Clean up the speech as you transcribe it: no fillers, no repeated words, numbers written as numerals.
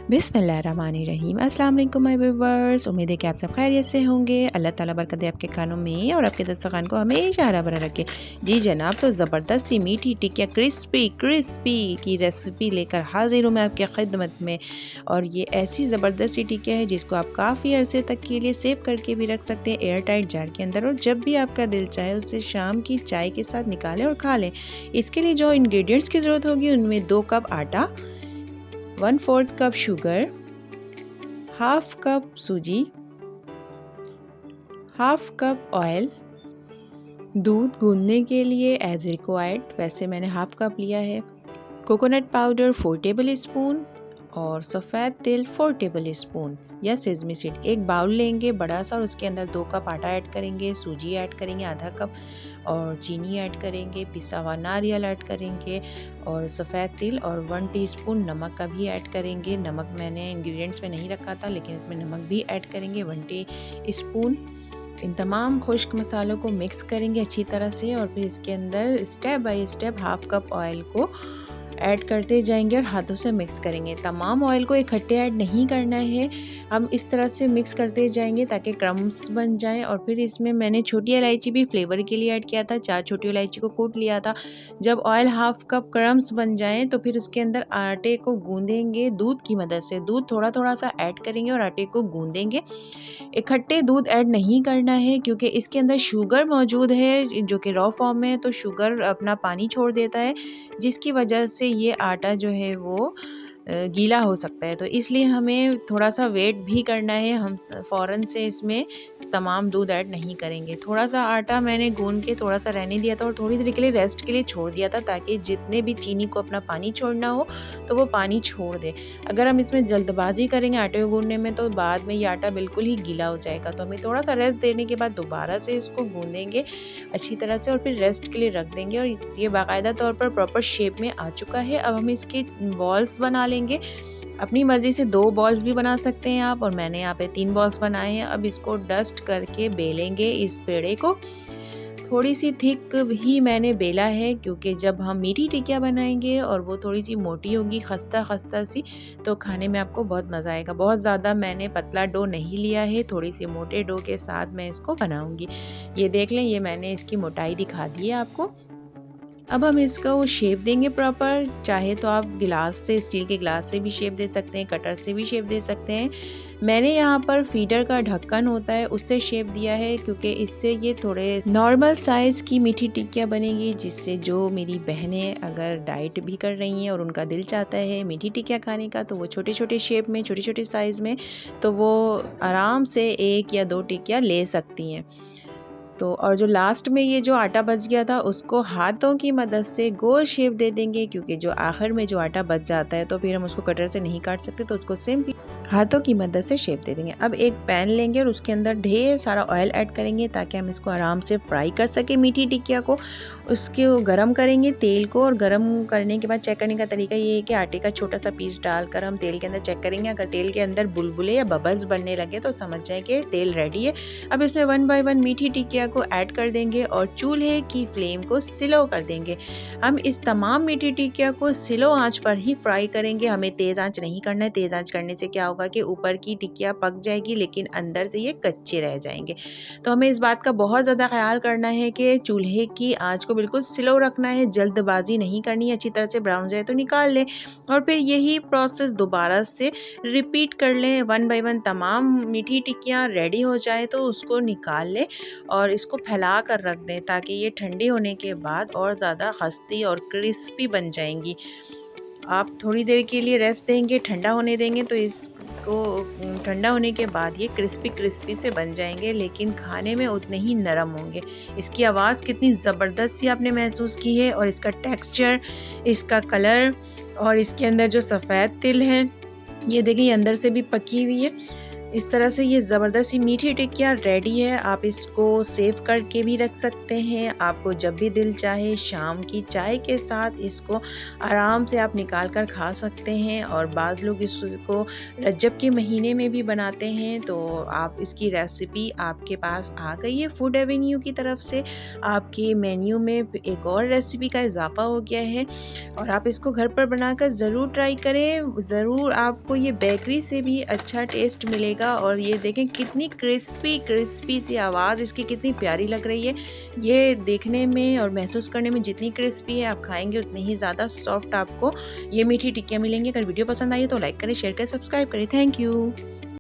बिस्मिल्लाहिर्रहमानिर्रहीम। अस्सलाम वालेकुम माय व्यूअर्स। उम्मीद है कि आप सब खैरियत से होंगे। अल्लाह ताला बरकत दे आपके खानों में और आपके दस्तरखान को हमेशा हरा भरा रखे। जी जनाब, तो ज़बरदस्त सी मीठी टिक्कियाँ क्रिस्पी क्रिस्पी की रेसिपी लेकर हाजिर हूँ मैं आपकी खिदमत में। और ये ऐसी ज़बरदस्त सी टिक्कियाँ है जिसको आप काफ़ी अरसे तक के लिए सेव करके भी रख सकते हैं एयर टाइट जार के अंदर, और जब भी आपका दिल चाहे उसे शाम की चाय के साथ निकालें और खा लें। इसके लिए जो इंग्रेडिएंट्स की ज़रूरत होगी उनमें 2 कप आटा, 1/4 कप शुगर, हाफ कप सूजी, हाफ कप ऑयल, दूध गूंदने के लिए एज रिक्वायर्ड, वैसे मैंने हाफ कप लिया है, कोकोनट पाउडर 4 टेबल स्पून और सफ़ेद तिल 4 टेबल स्पून या सेजमी सीड। एक बाउल लेंगे बड़ा सा और उसके अंदर 2 कप आटा ऐड करेंगे, सूजी ऐड करेंगे आधा कप और चीनी ऐड करेंगे, पिसा हुआ नारियल ऐड करेंगे और सफ़ेद तिल और 1 टीस्पून नमक का भी ऐड करेंगे। नमक मैंने इंग्रेडिएंट्स में नहीं रखा था लेकिन इसमें नमक भी ऐड करेंगे 1 टीस्पून। इन तमाम खुश्क मसालों को मिक्स करेंगे अच्छी तरह से और फिर इसके अंदर step by step half cup oil को ऐड करते जाएंगे और हाथों से मिक्स करेंगे। तमाम ऑयल को इकट्ठे ऐड नहीं करना है, हम इस तरह से मिक्स करते जाएंगे ताकि क्रम्स बन जाएं। और फिर इसमें मैंने छोटी इलायची भी फ्लेवर के लिए ऐड किया था, 4 छोटी इलायची को कूट लिया था। जब ऑयल हाफ कप क्रम्स बन जाएं तो फिर उसके अंदर आटे को गूंदेंगे दूध की मदद से। दूध थोड़ा थोड़ा सा ऐड करेंगे और आटे को गूंदेंगे। इकट्ठे दूध ऐड नहीं करना है क्योंकि इसके अंदर शुगर मौजूद है जो कि रॉ फॉर्म में है, तो शुगर अपना पानी छोड़ देता है जिसकी वजह से ये आटा जो है वो गीला हो सकता है। तो इसलिए हमें थोड़ा सा वेट भी करना है, हम फ़ौरन से इसमें तमाम दूध ऐड नहीं करेंगे। थोड़ा सा आटा मैंने गूंद के थोड़ा सा रहने दिया था और थोड़ी देर के लिए रेस्ट के लिए छोड़ दिया था ताकि जितने भी चीनी को अपना पानी छोड़ना हो तो वो पानी छोड़ दे। अगर हम इसमें जल्दबाजी करेंगे आटे को गूंदने में तो बाद में ये आटा बिल्कुल ही गीला हो जाएगा। तो हमें थोड़ा सा रेस्ट देने के बाद दोबारा से इसको गूंदेंगे अच्छी तरह से और फिर रेस्ट के लिए रख देंगे। और ये बाकायदा तौर पर प्रॉपर शेप में आ चुका है। अब हम इसके बॉल्स बना लेंगे। अपनी मर्ज़ी से 2 बॉल्स भी बना सकते हैं आप, और मैंने यहाँ पे 3 बॉल्स बनाए हैं। अब इसको डस्ट करके बेलेंगे इस पेड़े को। थोड़ी सी थिक ही मैंने बेला है क्योंकि जब हम मीठी टिक्कियाँ बनाएंगे और वो थोड़ी सी मोटी होगी खस्ता खस्ता सी, तो खाने में आपको बहुत मज़ा आएगा। बहुत ज़्यादा मैंने पतला डो नहीं लिया है, थोड़ी सी मोटे डो के साथ मैं इसको बनाऊंगी। ये देख लें, ये मैंने इसकी मोटाई दिखा दी है आपको। अब हम इसको शेप देंगे प्रॉपर। चाहे तो आप गिलास से, स्टील के गिलास से भी शेप दे सकते हैं, कटर से भी शेप दे सकते हैं। मैंने यहाँ पर फीडर का ढक्कन होता है उससे शेप दिया है क्योंकि इससे ये थोड़े नॉर्मल साइज़ की मीठी टिक्कियाँ बनेगी, जिससे जो मेरी बहनें अगर डाइट भी कर रही हैं और उनका दिल चाहता है मीठी टिक्कियाँ खाने का तो वो छोटे छोटे शेप में, छोटे छोटे साइज़ में, तो वो आराम से 1 या 2 टिक्कियाँ ले सकती हैं। तो और जो लास्ट में ये जो आटा बच गया था उसको हाथों की मदद से गोल शेप दे देंगे क्योंकि जो आखिर में जो आटा बच जाता है तो फिर हम उसको कटर से नहीं काट सकते, तो उसको सिंपली हाथों की मदद से शेप दे देंगे। अब एक पैन लेंगे और उसके अंदर ढेर सारा ऑयल ऐड करेंगे ताकि हम इसको आराम से फ्राई कर सकें मीठी टिक्किया को। उसके गरम करेंगे तेल को, और गरम करने के बाद चेक करने का तरीका ये है कि आटे का छोटा सा पीस डालकर हम तेल के अंदर चेक करेंगे। अगर तेल के अंदर बुलबुले या बबल्स बनने लगे तो समझ जाए कि तेल रेडी है। अब इसमें 1 बाय 1 मीठी टिक्किया को ऐड कर देंगे और चूल्हे की फ्लेम को स्लो कर देंगे। हम इस तमाम मीठी टिक्किया को स्लो आंच पर ही फ्राई करेंगे, हमें तेज़ आंच नहीं करना है। तेज़ आंच करने से क्या होगा कि ऊपर की टिक्किया पक जाएगी लेकिन अंदर से ये कच्चे रह जाएंगे। तो हमें इस बात का बहुत ज़्यादा ख्याल करना है कि चूल्हे की आंच को बिल्कुल स्लो रखना है, जल्दबाजी नहीं करनी है। अच्छी तरह से ब्राउन हो जाए तो निकाल लें और फिर यही प्रोसेस दोबारा से रिपीट कर लें। 1 बाय 1 तमाम मीठी टिक्कियाँ रेडी हो जाए तो उसको निकाल लें और इसको फैला कर रख दें ताकि ये ठंडी होने के बाद और ज़्यादा खस्ती और क्रिस्पी बन जाएंगी। आप थोड़ी देर के लिए रेस्ट देंगे, ठंडा होने देंगे, तो इसको ठंडा होने के बाद ये क्रिस्पी क्रिस्पी से बन जाएंगे लेकिन खाने में उतने ही नरम होंगे। इसकी आवाज़ कितनी ज़बरदस्त सी आपने महसूस की है, और इसका टेक्सचर, इसका कलर, और इसके अंदर जो सफ़ेद तिल है ये देखिए अंदर से भी पकी हुई है। इस तरह से ये ज़बरदस्त सी मीठी टिक्कियाँ रेडी है। आप इसको सेव करके भी रख सकते हैं। आपको जब भी दिल चाहे शाम की चाय के साथ इसको आराम से आप निकाल कर खा सकते हैं। और बाज़ लोग इसको रजब के महीने में भी बनाते हैं। तो आप इसकी रेसिपी आपके पास आ गई है फूड एवेन्यू की तरफ से। आपके मेन्यू में एक और रेसिपी का इजाफा हो गया है और आप इसको घर पर बनाकर ज़रूर ट्राई करें। ज़रूर आपको ये बेकरी से भी अच्छा टेस्ट मिलेगा। और ये देखें कितनी क्रिस्पी सी आवाज़ इसकी कितनी प्यारी लग रही है। ये देखने में और महसूस करने में जितनी क्रिस्पी है आप खाएंगे उतनी ही ज़्यादा सॉफ्ट आपको ये मीठी टिक्कियाँ मिलेंगी। अगर वीडियो पसंद आई तो लाइक करें, शेयर करें, सब्सक्राइब करें। Thank you.